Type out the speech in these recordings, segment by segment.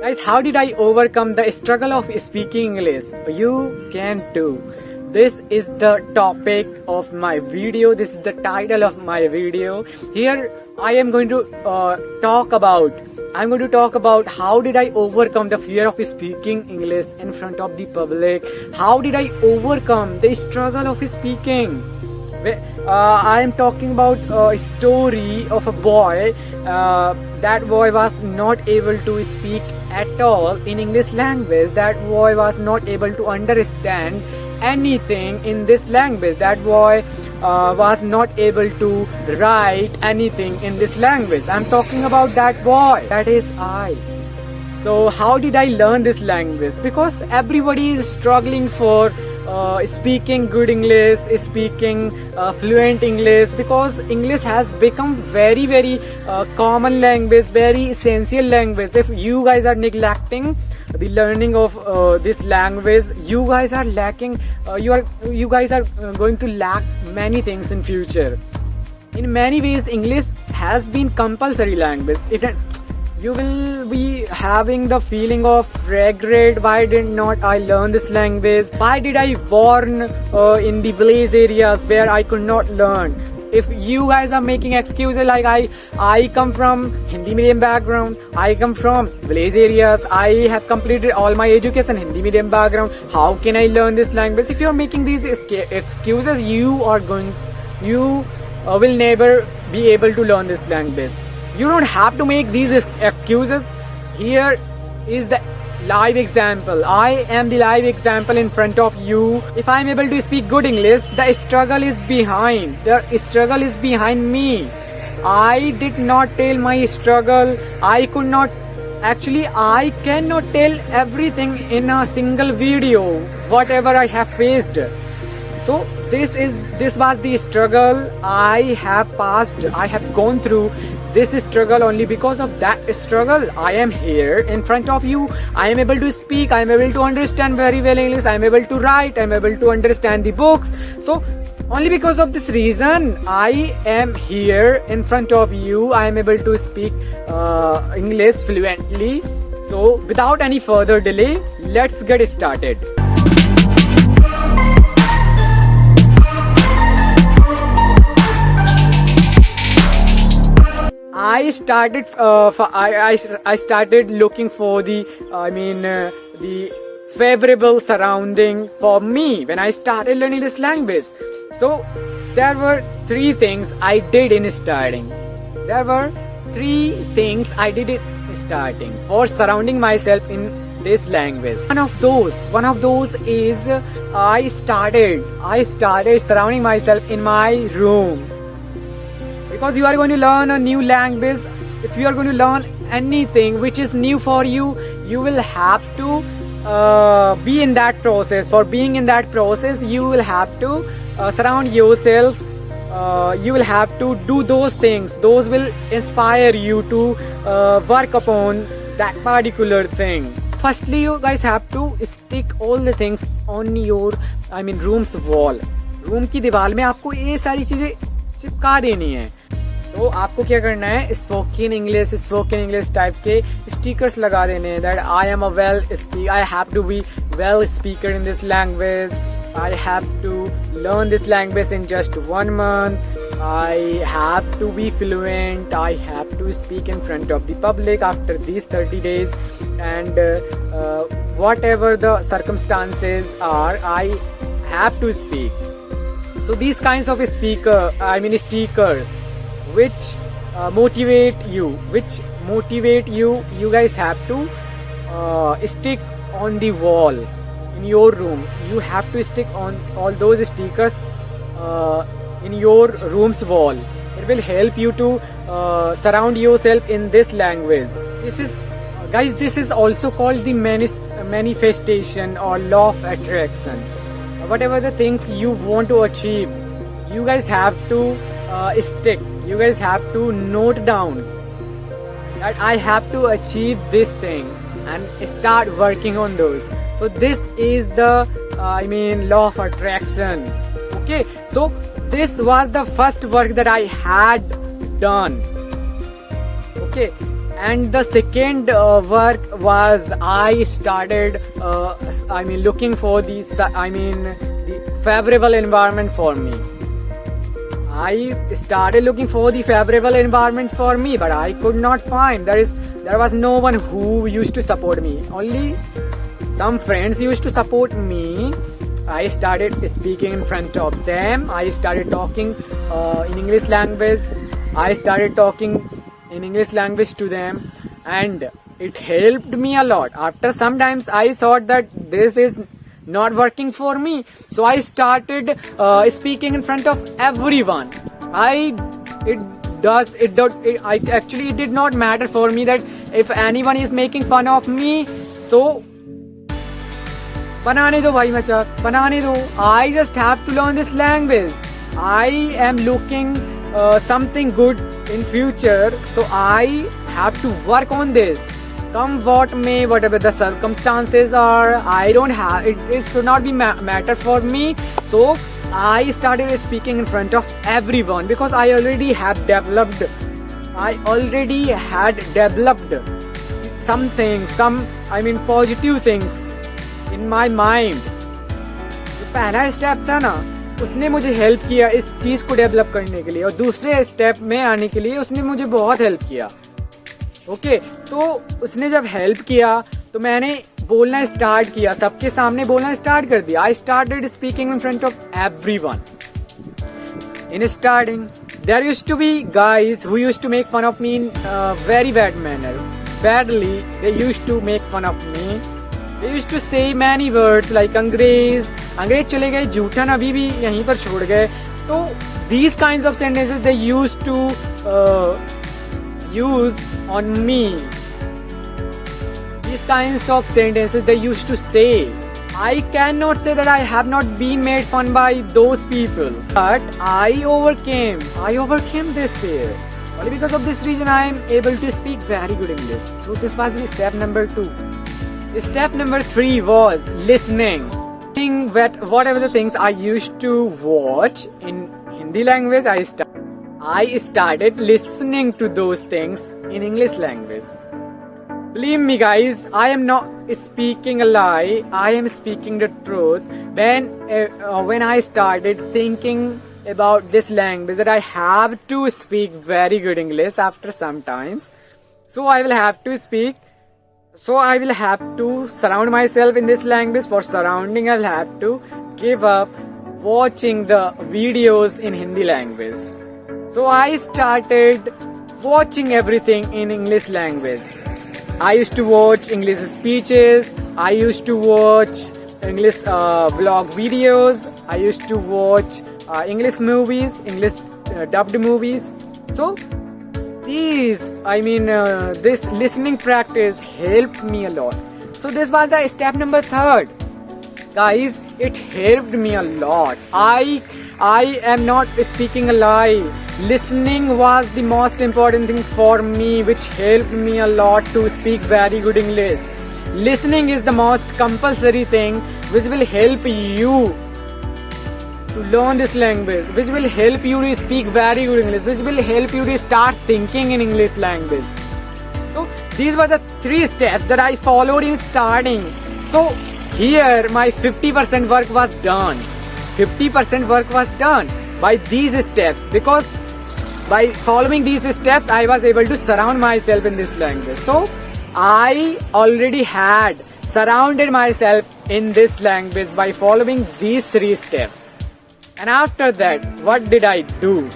Guys, how did I overcome the struggle of speaking English? You can too. This is the topic of my video. This is the title of my video. Here I am going to talk about how did I overcome the fear of speaking English in front of the public. How did I overcome the struggle of speaking? I am talking about a story of a boy. That boy was not able to speak at all in English language. That boy was not able to understand anything in this language. That boy was not able to write anything in this language. I'm talking about that boy. That is I. So how did I learn this language? Because everybody is struggling for speaking good English, speaking fluent English, because English has become very common language, very essential language. If you guys are neglecting the learning of this language, you guys are lacking. You guys are going to lack many things in future. In many ways, English has been compulsory language. You will be having the feeling of regret. Why did not I learn this language? Why did I born in the village areas where I could not learn? If you guys are making excuses like I come from Hindi medium background, I come from village areas, I have completed all my education Hindi medium background, how can I learn this language? If you are making these excuses, you will never be able to learn this language. You don't have to make these excuses. Here is the live example. I am the live example in front of you. If I am able to speak good English, the struggle is behind. The struggle is behind me. I did not tell my struggle. I cannot tell everything in a single video, whatever I have faced. So this was the struggle I have passed. I have gone through this struggle. Only because of that struggle I am here in front of you. I am able to speak, I am able to understand very well English, I am able to write, I am able to understand the books. So only because of this reason I am here in front of you. I am able to speak English fluently. So without any further delay, let's get started. I started looking for the favorable surrounding for me when I started learning this language. So there were three things I did in starting. For surrounding myself in this language. One of those is I started surrounding myself in my room. Because you are going to learn a new language, if you are going to learn anything which is new for you, you will have to be in that process. For being in that process, you will have to surround yourself. You will have to do those things. Those will inspire you to work upon that particular thing. Firstly, you guys have to stick all the things on your room's wall. Room की दीवार में आपको ये सारी चीजें चिपका देनी है. तो आपको क्या करना है, स्पोकन इंग्लिश टाइप के स्टिकर्स लगा देने हैं. That I have to be well speaker in this language. I have to learn this language in just 1 month. I have to be fluent. I have to speak in front of the public after these 30 days. And whatever the circumstances are, I have to speak. So these kinds of stickers which motivate you, you guys have to stick on the wall in your room. You have to stick on all those stickers in your room's wall. It will help you to surround yourself in this language. This is also called the manifestation or law of attraction. Whatever the things you want to achieve, you guys have to stick. You guys have to note down that I have to achieve this thing and start working on those. So this is the law of attraction. Okay, so this was the first work that I had done. Okay, And the second work was I started looking for the favorable environment for me. I started looking for the favorable environment for me, but I could not find. There was no one who used to support me. Only some friends used to support me. I started speaking in front of them. I started talking in English language. I started talking in English language to them, and it helped me a lot. After sometimes I thought that this is not working for me, so I started speaking in front of everyone. It did not matter for me that if anyone is making fun of me, so बनाने दो भाई मचाक, बनाने दो. I just have to learn this language. I am looking something good in future, so I have to work on this. Come what may, whatever the circumstances are, I don't have it. It should not be matter for me. So I started speaking in front of everyone because I already had developed something, positive things in my mind. जो पहला step था ना, उसने मुझे help किया इस चीज को डेवलप करने के लिए, और दूसरे स्टेप में आने के लिए उसने मुझे बहुत हेल्प किया. ओके, तो उसने जब हेल्प किया तो मैंने बोलना स्टार्ट किया, सबके सामने बोलना स्टार्ट कर दिया. I started speaking in front of everyone. In starting, there used to be guys who used to make fun of me in a very bad manner. Badly, they used to make fun of me. They used to say many words like अंग्रेज चले गए, जूठन अभी भी यहीं पर छोड़ गए. तो these kinds of sentences they used to use on me. These kinds of sentences they used to say. I cannot say that I have not been made fun by those people, but I overcame this fear. Only because of this reason I am able to speak very good English. So this was the step number 2. Step number 3 was listening. Whatever the things I used to watch in Hindi language, I started listening to those things in English language. Believe me guys, I am not speaking a lie, I am speaking the truth. When I started thinking about this language, that I have to speak very good English after some times, so I will have to surround myself in this language. For surrounding, I will have to give up watching the videos in Hindi language. So I started watching everything in English language. I used to watch English speeches, I used to watch English vlog videos, I used to watch English movies, English dubbed movies. So this listening practice helped me a lot. So this was the step number 3. Guys, it helped me a lot. I am not speaking a lie. Listening was the most important thing for me, which helped me a lot to speak very good English. Listening is the most compulsory thing which will help you to learn this language, which will help you to speak very good English, which will help you to start thinking in English language. So these were the 3 steps that I followed in starting. So here my 50% work was done. 50% work was done by these steps, because by following these steps I was able to surround myself in this language. So I already had surrounded myself in this language by following these 3 steps. And after that, what did I do?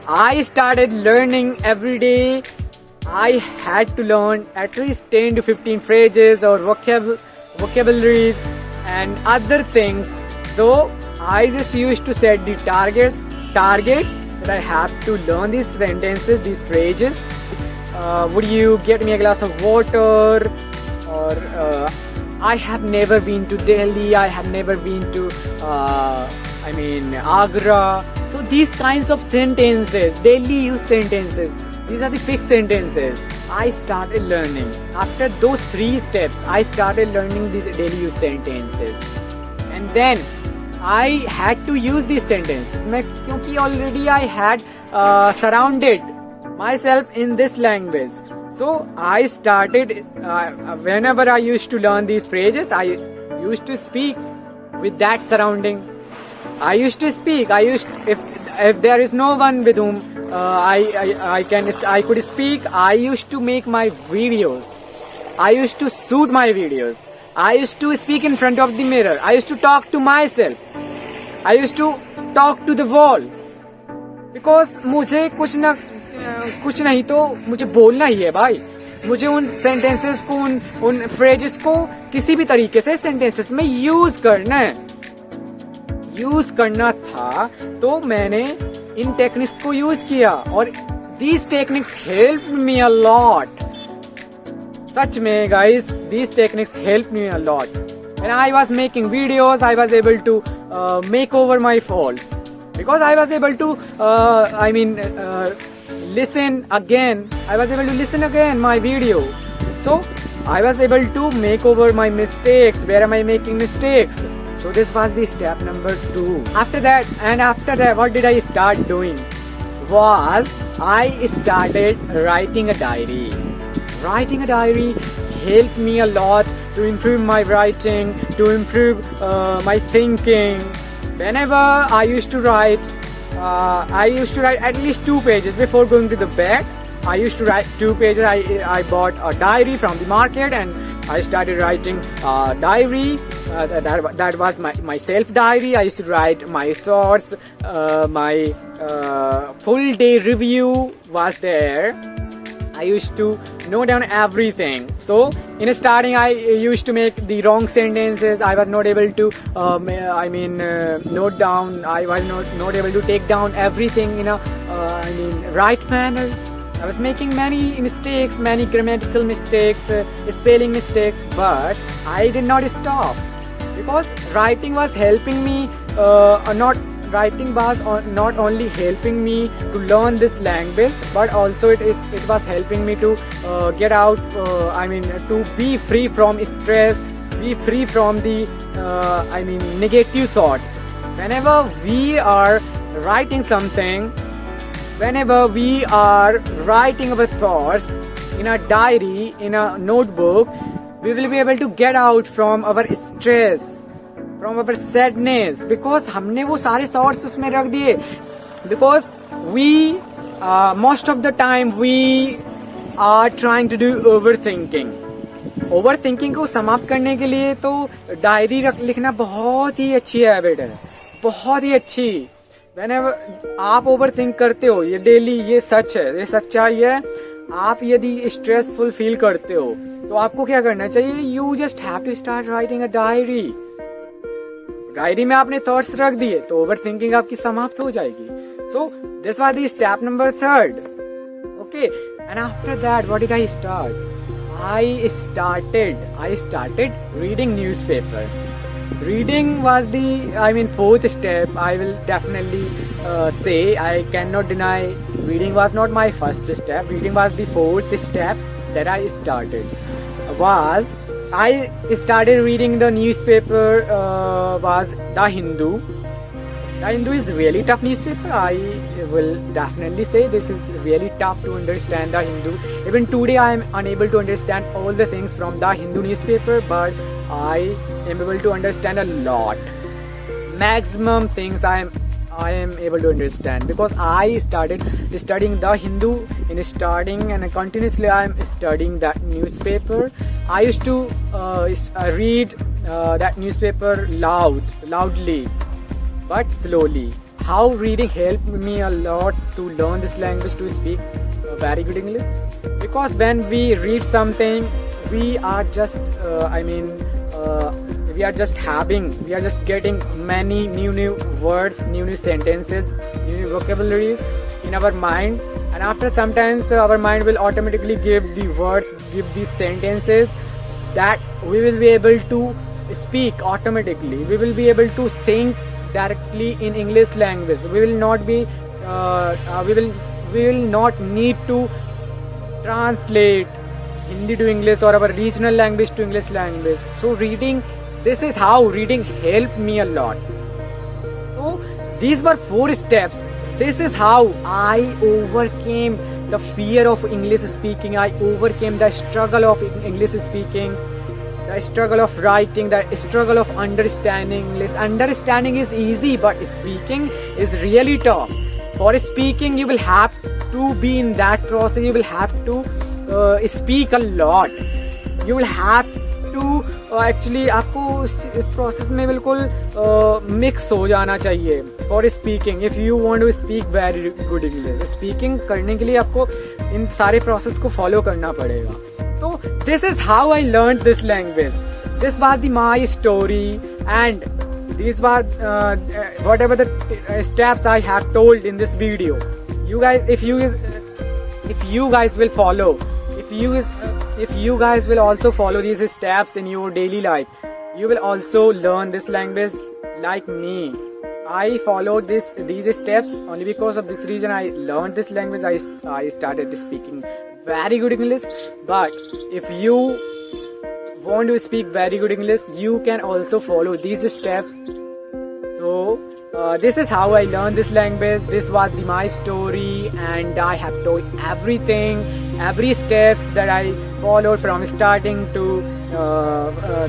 I started learning every day. I had to learn at least 10 to 15 phrases or vocabularies and other things. So I just used to set the targets that I have to learn these sentences, these phrases. Would you get me a glass of water? Or I have never been to Delhi, I have never been to Agra. So these kinds of sentences, daily use sentences, these are the fixed sentences I started learning. After those 3 steps, I started learning these daily use sentences. And then I had to use these sentences because already I had surrounded myself in this language. So I started, whenever I used to learn these phrases, I used to speak with that surrounding. I used to speak. If there is no one with whom I could speak, I used to make my videos. I used to shoot my videos. I used to speak in front of the mirror. I used to talk to myself. I used to talk to the wall. Because मुझे कुछ नहीं तो मुझे बोलना ही है भाई. मुझे उन सेंटेंसेस को, उन फ्रेजेस को किसी भी तरीके से सेंटेंसेस में यूज करना था. तो मैंने इन टेक्निक्स को यूज किया और these techniques helped me a lot. सच में guys, these techniques helped me a lot. When I was making videos, I was able to make over my faults because I was able to listen again. I was able to listen again my video. So I was able to make over my mistakes. Where am I making mistakes? So this was the step number 2. After that, what did I start doing? I started writing a diary. Writing a diary helped me a lot to improve my writing, to improve my thinking. Whenever I used to write at least 2 pages before going to the bed. I used to write 2 pages. I bought a diary from the market and I started writing a diary. That was my self diary. I used to write my thoughts. My full day review was there. I used to note down everything. So in starting, I used to make the wrong sentences. I was not able to note down. I was not able to take down everything in a right manner. I was making many mistakes, many grammatical mistakes, spelling mistakes, but I did not stop because writing was helping me. Writing was not only helping me to learn this language, but also it was helping me to get out. To be free from stress, be free from the negative thoughts. Whenever we are writing something, whenever we are writing our thoughts in a diary, in a notebook, we will be able to get out from our stress, from our sadness, because हमने वो सारे thoughts उसमें रख दिए. Because we most of the time we are trying to do overthinking. Overthinking को समाप्त करने के लिए तो डायरी लिखना बहुत ही अच्छी हैबिट है, बहुत ही अच्छी. Whenever आप overthink करते हो, ये डेली, ये सच है, ये सच्चाई है. आप यदि स्ट्रेसफुल फील करते हो तो आपको क्या करना चाहिए? You just have to start writing a diary. Diary में आपने थॉट्स रख दिए तो ओवर थिंकिंग आपकी समाप्त हो जाएगी. So this was the step number 3. Okay, and after that what did I start? I started reading newspaper. Reading was the 4th step. I will definitely say, I cannot deny reading was not my first step. Reading was the 4th step that I started. I started reading the newspaper was The Hindu. The Hindu is really tough newspaper. I will definitely say this is really tough to understand The Hindu. Even today I am unable to understand all the things from The Hindu newspaper, but I am able to understand a lot. Maximum things I am able to understand because I started studying The Hindu in starting, and continuously I am studying that newspaper. I used to read that newspaper loudly but slowly. How reading helped me a lot to learn this language, to speak very good English. Because when we read something, we are just getting many new words, new sentences, new vocabularies in our mind, and after sometimes our mind will automatically give the words, give the sentences that we will be able to speak automatically. We will be able to think directly in English language. We will not need to translate Hindi to English or our regional language to English language. So reading, this is how reading helped me a lot. So these were 4 steps. This is how I overcame the fear of English speaking. I overcame the struggle of English speaking, the struggle of writing, the struggle of understanding English. Understanding is easy, but speaking is really tough. For speaking, you will have to be in that process. You will have to speak a lot. You will have to actually आपको इस process में बिल्कुल mix हो जाना चाहिए for speaking. If you want to speak very good English, speaking करने के लिए आपको इन सारे प्रोसेस को फॉलो करना पड़ेगा. तो this is how I learn this language. This was the my story and these were whatever the steps I have told in this video. You guys, if you guys will follow, if you guys will also follow these steps in your daily life, you will also learn this language like me. I followed these steps. Only because of this reason I learned this language. I started speaking very good English. But if you want to speak very good English, you can also follow these steps. So this is how I learned this language. This was my story, and I have told everything, every steps that I followed from starting to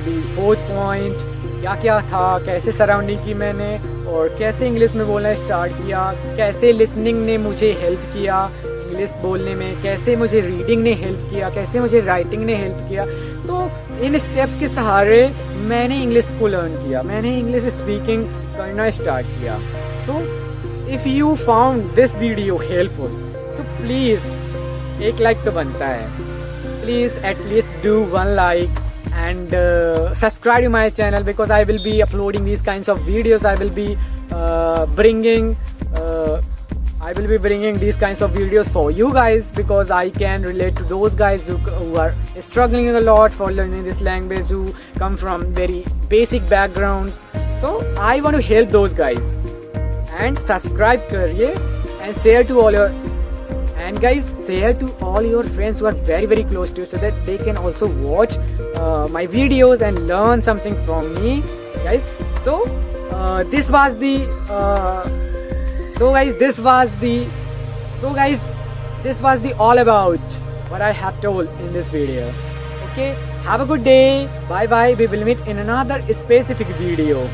the 4th point. क्या क्या था, कैसे surrounding की मैंने, और कैसे English में बोलना स्टार्ट किया, कैसे लिसनिंग ने मुझे हेल्प किया इंग्लिश बोलने में, कैसे मुझे रीडिंग ने हेल्प किया, कैसे मुझे राइटिंग ने हेल्प किया. तो इन स्टेप्स के सहारे मैंने इंग्लिश को लर्न किया, मैंने इंग्लिश स्पीकिंग करना स्टार्ट किया. So if you found this video helpful, so please एक लाइक तो बनता है. Please at least do 1 like and subscribe to my channel, because I will be uploading these kinds of videos. I will be bringing these kinds of videos for you guys, because I can relate to those guys who are struggling a lot for learning this language, who come from very basic backgrounds. So I want to help those guys. And subscribe kariye and share to all your, and guys, share to all your friends who are very very close to you, so that they can also watch my videos and learn something from me, guys. So this was the all about what I have told in this video. Okay, have a good day. Bye bye. We will meet in another specific video.